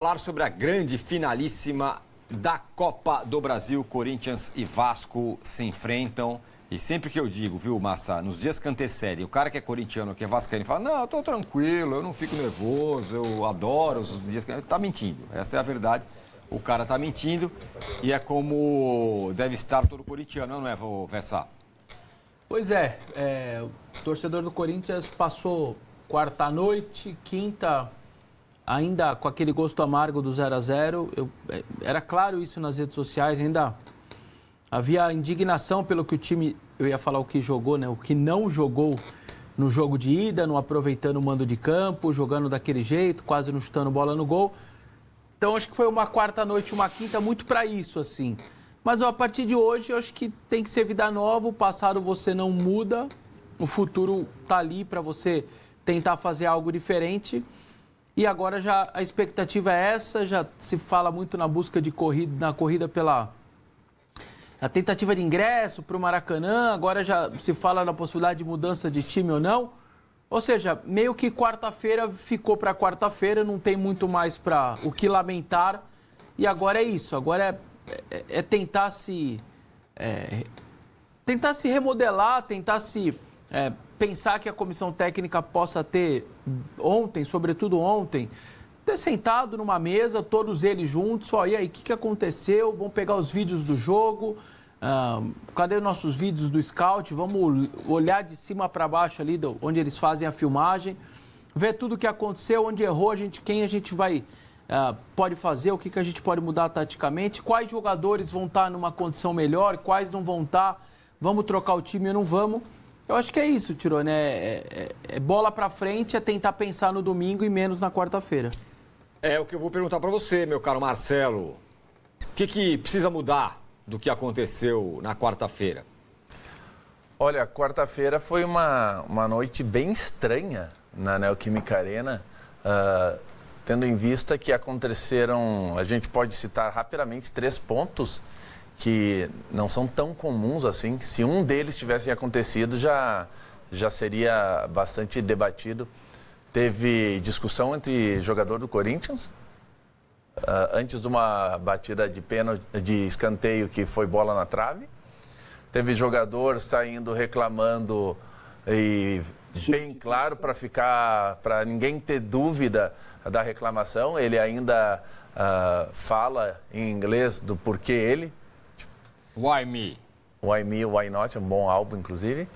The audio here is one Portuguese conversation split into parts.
Falar sobre a grande finalíssima da Copa do Brasil. Corinthians e Vasco se enfrentam. E sempre que eu digo, viu, Massa, nos dias que antecedem, o cara que é corintiano, que é vascaíno, fala, não, eu tô tranquilo, eu não fico nervoso, eu adoro os dias que... Tá mentindo, essa é a verdade. O cara tá mentindo e é como deve estar todo corintiano, não é, Vessa? Pois é, o torcedor do Corinthians passou quarta-noite, quinta... ainda com aquele gosto amargo do 0-0, era claro isso nas redes sociais, ainda havia indignação pelo que o time, eu ia falar o que jogou, né? O que não jogou no jogo de ida, não aproveitando o mando de campo, jogando daquele jeito, quase não chutando bola no gol. Então acho que foi uma quarta-noite, uma quinta, muito para isso, assim. Mas a partir de hoje, eu acho que tem que ser vida nova, o passado você não muda, o futuro tá ali para você tentar fazer algo diferente. E agora já a expectativa é essa, já se fala muito na busca de corrida, na corrida pela a tentativa de ingresso para o Maracanã, agora já se fala na possibilidade de mudança de time ou não. Ou seja, meio que quarta-feira ficou para quarta-feira, não tem muito mais para o que lamentar. E agora é isso, agora é tentar se remodelar, tentar se... pensar que a comissão técnica possa ter ontem, sobretudo ontem, ter sentado numa mesa, todos eles juntos, e aí, o que aconteceu? Vamos pegar os vídeos do jogo, cadê os nossos vídeos do scout? Vamos olhar de cima para baixo ali, onde eles fazem a filmagem, ver tudo o que aconteceu, onde errou, quem a gente vai, pode fazer, o que a gente pode mudar taticamente, quais jogadores vão estar numa condição melhor, quais não vão estar, vamos trocar o time ou não vamos. Eu acho que é isso, Tirone, é bola pra frente, é tentar pensar no domingo e menos na quarta-feira. É o que eu vou perguntar pra você, meu caro Marcelo. O que precisa mudar do que aconteceu na quarta-feira? Olha, quarta-feira foi uma noite bem estranha na Neoquímica Arena, tendo em vista que aconteceram, a gente pode citar rapidamente 3 pontos que não são tão comuns assim. Se um deles tivesse acontecido, já seria bastante debatido. Teve discussão entre jogador do Corinthians, antes de uma batida de pênalti, de escanteio que foi bola na trave. Teve jogador saindo reclamando e bem claro para ninguém ter dúvida da reclamação. Ele ainda fala em inglês do porquê ele. Why me? Why Me, Why Not, é um bom álbum, inclusive.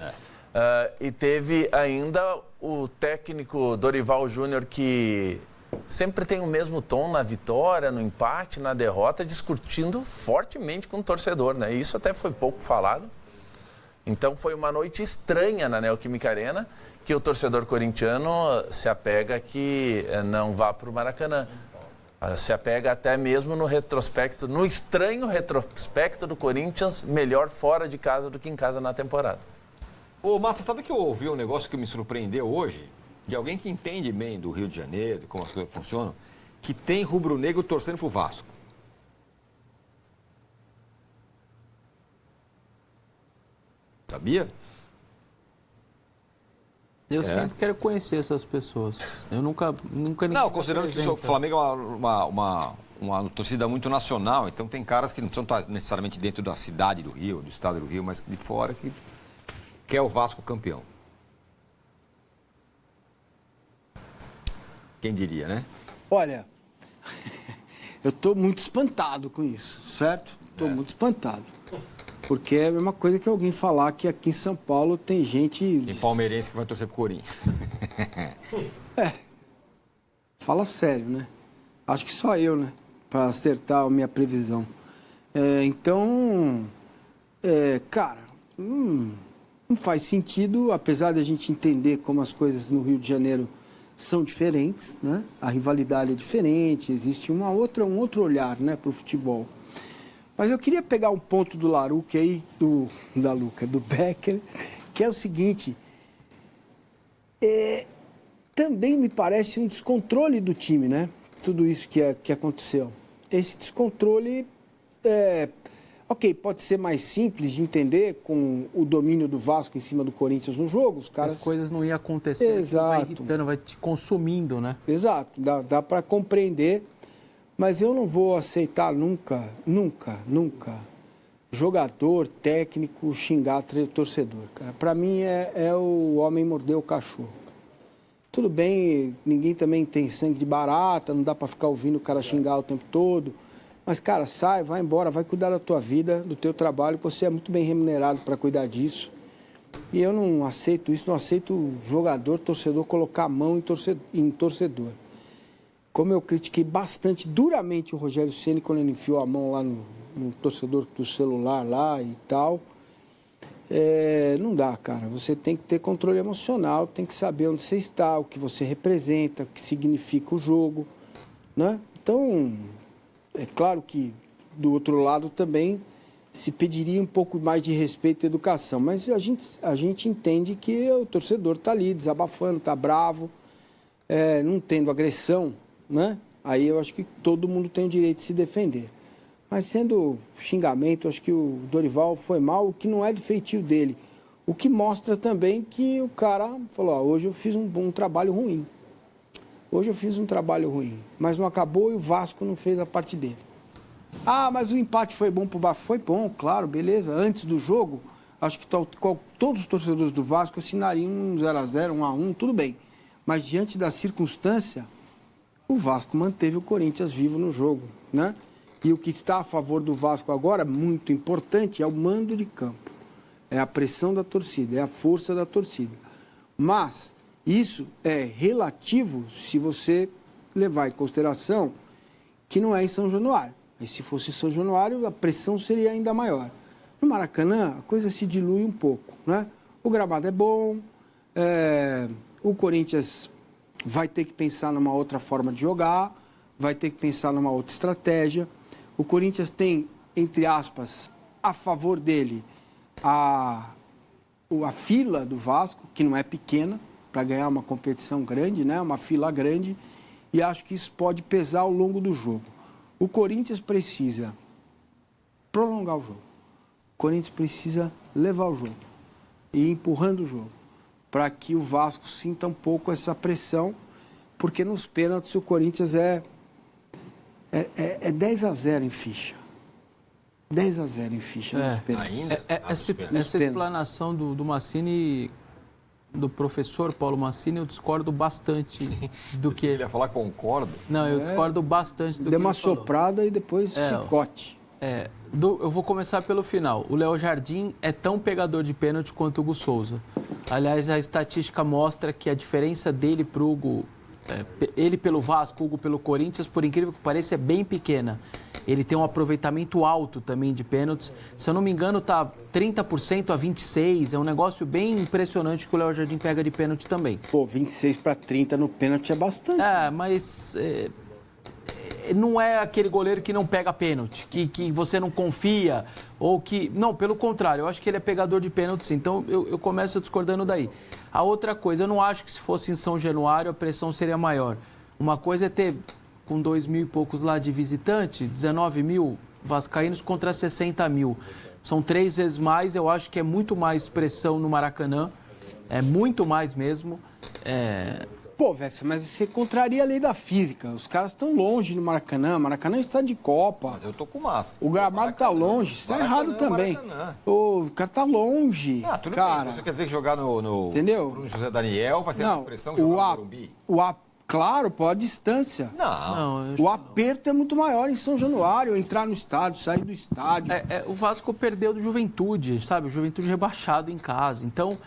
E teve ainda o técnico Dorival Júnior, que sempre tem o mesmo tom na vitória, no empate, na derrota, discutindo fortemente com o torcedor, né? Isso até foi pouco falado. Então foi uma noite estranha na Neoquímica Arena, que o torcedor corintiano se apega que não vá para o Maracanã. Se apega até mesmo no retrospecto, no estranho retrospecto do Corinthians, melhor fora de casa do que em casa na temporada. Ô, Massa, sabe que eu ouvi um negócio que me surpreendeu hoje? De alguém que entende bem do Rio de Janeiro, de como as coisas funcionam, que tem rubro-negro torcendo pro Vasco. Sabia? Eu sempre quero conhecer essas pessoas. Eu nunca Não, considerando que o Flamengo é uma torcida muito nacional, então tem caras que não precisam estar necessariamente dentro da cidade do Rio, do estado do Rio, mas de fora que quer o Vasco campeão. Quem diria, né? Olha, eu estou muito espantado com isso, certo? Estou muito espantado. Porque é a mesma coisa que alguém falar que aqui em São Paulo tem gente... Tem palmeirense que vai torcer pro Corinthians. Fala sério, né? Acho que só eu, né? Para acertar a minha previsão. Cara, não faz sentido, apesar de a gente entender como as coisas no Rio de Janeiro são diferentes, né? A rivalidade é diferente, existe um outro olhar, né, para o futebol. Mas eu queria pegar um ponto do Laruque aí, do Becker, que é o seguinte, também me parece um descontrole do time, né? Tudo isso que aconteceu. Esse descontrole, pode ser mais simples de entender com o domínio do Vasco em cima do Corinthians no jogo, os caras... As coisas não iam acontecer, Exato. vai irritando, vai te consumindo, né? Exato, dá para compreender. Mas eu não vou aceitar nunca, jogador, técnico, xingar torcedor, cara. Para mim é o homem morder o cachorro. Tudo bem, ninguém também tem sangue de barata, não dá para ficar ouvindo o cara xingar o tempo todo. Mas, cara, sai, vai embora, vai cuidar da tua vida, do teu trabalho, você é muito bem remunerado para cuidar disso. E eu não aceito isso, não aceito jogador, torcedor colocar a mão em torcedor. Como eu critiquei bastante, duramente o Rogério Ceni quando ele enfiou a mão lá no torcedor do celular lá e tal. Não dá, cara. Você tem que ter controle emocional, tem que saber onde você está, o que você representa, o que significa o jogo, né? Então, é claro que do outro lado também se pediria um pouco mais de respeito e educação, mas a gente entende que o torcedor está ali desabafando, está bravo, não tendo agressão, né? Aí eu acho que todo mundo tem o direito de se defender. Mas sendo xingamento, acho que o Dorival foi mal, o que não é de feitio dele. O que mostra também que o cara falou, hoje eu fiz um trabalho ruim. Hoje eu fiz um trabalho ruim, mas não acabou e o Vasco não fez a parte dele. Mas o empate foi bom pro Vasco. Foi bom, claro, beleza. Antes do jogo, acho que todos os torcedores do Vasco assinariam um 0x0, 1x1, tudo bem. Mas diante da circunstância, o Vasco manteve o Corinthians vivo no jogo, né? E o que está a favor do Vasco agora, muito importante, é o mando de campo. É a pressão da torcida, é a força da torcida. Mas isso é relativo se você levar em consideração que não é em São Januário. E se fosse em São Januário, a pressão seria ainda maior. No Maracanã, a coisa se dilui um pouco, né? O gramado é bom, o Corinthians vai ter que pensar numa outra forma de jogar, vai ter que pensar numa outra estratégia. O Corinthians tem, entre aspas, a favor dele a fila do Vasco, que não é pequena, para ganhar uma competição grande, né? Uma fila grande, e acho que isso pode pesar ao longo do jogo. O Corinthians precisa prolongar o jogo. O Corinthians precisa levar o jogo e ir empurrando o jogo, para que o Vasco sinta um pouco essa pressão, porque nos pênaltis o Corinthians é 10x0 em ficha. 10x0 em ficha nos pênaltis. Essa explanação do Massini, do professor Paulo Massini, eu discordo bastante do que ele ia falar, concordo. Não, eu discordo bastante do que ele falou. Deu uma soprada e depois chicote. Eu vou começar pelo final. O Léo Jardim é tão pegador de pênalti quanto o Hugo Souza. Aliás, a estatística mostra que a diferença dele para o Hugo, ele pelo Vasco, Hugo pelo Corinthians, por incrível que pareça, é bem pequena. Ele tem um aproveitamento alto também de pênaltis. Se eu não me engano, tá 30% a 26%. É um negócio bem impressionante que o Léo Jardim pega de pênalti também. 26 para 30 no pênalti é bastante. Mas não é aquele goleiro que não pega pênalti, que você não confia, ou que... Não, pelo contrário, eu acho que ele é pegador de pênaltis, então eu começo discordando daí. A outra coisa, eu não acho que se fosse em São Januário a pressão seria maior. Uma coisa é ter, com 2.000 e poucos lá de visitante, 19 mil vascaínos contra 60 mil. São 3 vezes mais, eu acho que é muito mais pressão no Maracanã, é muito mais mesmo. Pô, Vessa, mas você contraria a lei da física. Os caras estão longe no Maracanã. Maracanã está de Copa. Mas eu tô com massa. O gramado está longe. Isso está errado também. O cara está longe. Tudo cara. bem. Então você quer dizer que jogar no Entendeu? Bruno José Daniel vai ser uma expressão jogar no Morumbi? Claro, pô, a distância. Não. O aperto é muito maior em São Januário. Entrar no estádio, sair do estádio. O Vasco perdeu do Juventude, sabe? O Juventude rebaixado em casa. Então,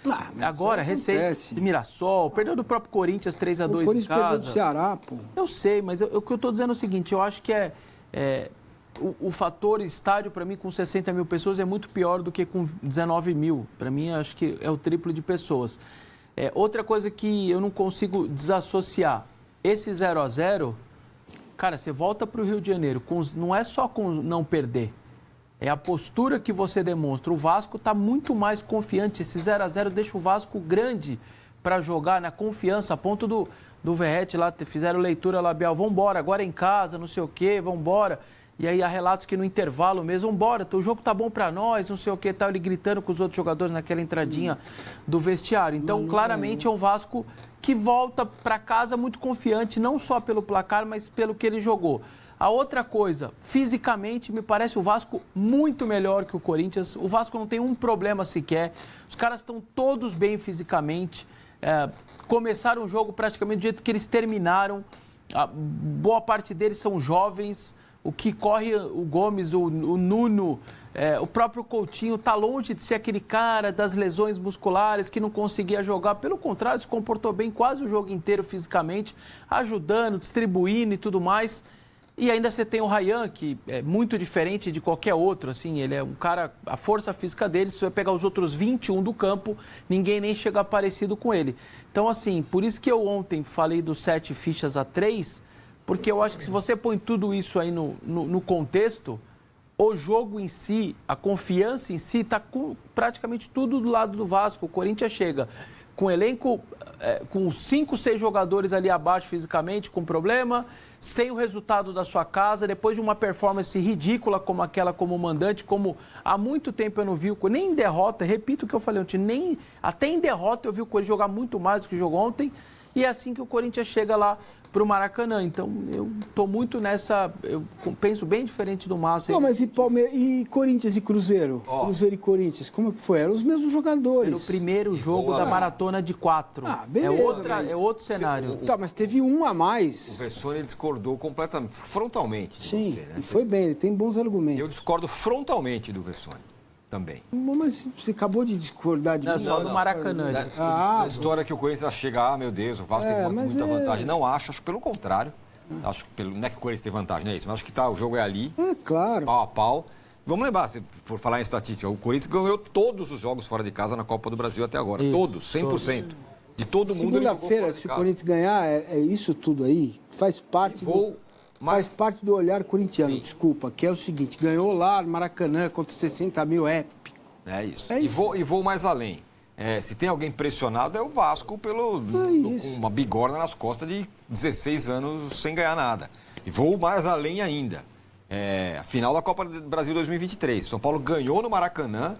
agora, recente, Mirassol, perdeu do próprio Corinthians 3x2 em casa. O Corinthians perdeu do Ceará, pô. Eu sei, mas o que eu tô dizendo é o seguinte, eu acho que o fator estádio, para mim, com 60 mil pessoas é muito pior do que com 19 mil. Para mim, acho que é o triplo de pessoas. Outra coisa que eu não consigo desassociar, esse 0x0, cara, você volta para o Rio de Janeiro, não é só com não perder, é a postura que você demonstra. O Vasco está muito mais confiante, esse 0x0 deixa o Vasco grande para jogar, na confiança, a ponto do Verrete lá, fizeram leitura labial, vambora, agora em casa, não sei o quê, vambora. E aí há relatos que no intervalo mesmo, vambora, o jogo tá bom pra nós, não sei o que, tal, ele gritando com os outros jogadores naquela entradinha do vestiário. Então, claramente é um Vasco que volta pra casa muito confiante, não só pelo placar, mas pelo que ele jogou. A outra coisa, fisicamente, me parece o Vasco muito melhor que o Corinthians. O Vasco não tem um problema sequer. Os caras estão todos bem fisicamente. Começaram o jogo praticamente do jeito que eles terminaram. A boa parte deles são jovens. O que corre, o Gomes, o Nuno, o próprio Coutinho, está longe de ser aquele cara das lesões musculares que não conseguia jogar. Pelo contrário, se comportou bem quase o jogo inteiro fisicamente, ajudando, distribuindo e tudo mais. E ainda você tem o Ryan, que é muito diferente de qualquer outro, assim, ele é um cara, a força física dele, se você pegar os outros 21 do campo, ninguém nem chega parecido com ele. Então, assim, por isso que eu ontem falei dos 7 fichas a 3, porque eu acho que se você põe tudo isso aí no contexto, o jogo em si, a confiança em si, está com praticamente tudo do lado do Vasco. O Corinthians chega com elenco, com 5, 6 jogadores ali abaixo fisicamente, com problema, sem o resultado da sua casa, depois de uma performance ridícula como aquela como mandante, como há muito tempo eu não vi, nem em derrota, repito o que eu falei ontem, até em derrota eu vi o Corinthians jogar muito mais do que jogou ontem, e é assim que o Corinthians chega lá para o Maracanã. Então, eu estou muito nessa, eu penso bem diferente do Massa. Não, mas e Corinthians e Cruzeiro? Cruzeiro e Corinthians, como que foi? Eram os mesmos jogadores. Era o primeiro jogo da maratona de 4. Beleza. É outro cenário. Tá, mas teve um a mais. O Vessone discordou completamente, frontalmente. Sim, você, né? e foi bem, ele tem bons argumentos. Eu discordo frontalmente do Vessone também. Mas você acabou de discordar de mim. Só do Maracanã. A história que o Corinthians chega, meu Deus, o Vasco tem muita vantagem. Não acho pelo contrário. Acho que não é que o Corinthians tem vantagem, não é isso, mas acho que o jogo é ali, claro. pau a pau. Vamos lembrar, por falar em estatística, o Corinthians ganhou todos os jogos fora de casa na Copa do Brasil até agora. Isso, todos, 100%. De todo mundo. Segunda-feira, se o Corinthians ganhar, é isso tudo aí. Faz parte faz parte do olhar corintiano, Sim. desculpa, que é o seguinte, ganhou lá no Maracanã contra 60 mil, épico. É isso. É isso. E vou mais além. Se tem alguém pressionado é o Vasco com uma bigorna nas costas de 16 anos sem ganhar nada. E vou mais além ainda. A final da Copa do Brasil 2023. São Paulo ganhou no Maracanã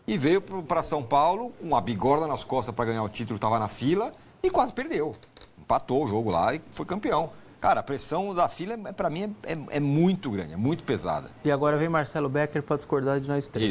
e veio para São Paulo com uma bigorna nas costas para ganhar o título, estava na fila e quase perdeu. Empatou o jogo lá e foi campeão. Cara, a pressão da fila, para mim, é muito grande, é muito pesada. E agora vem Marcelo Becker para discordar de nós três.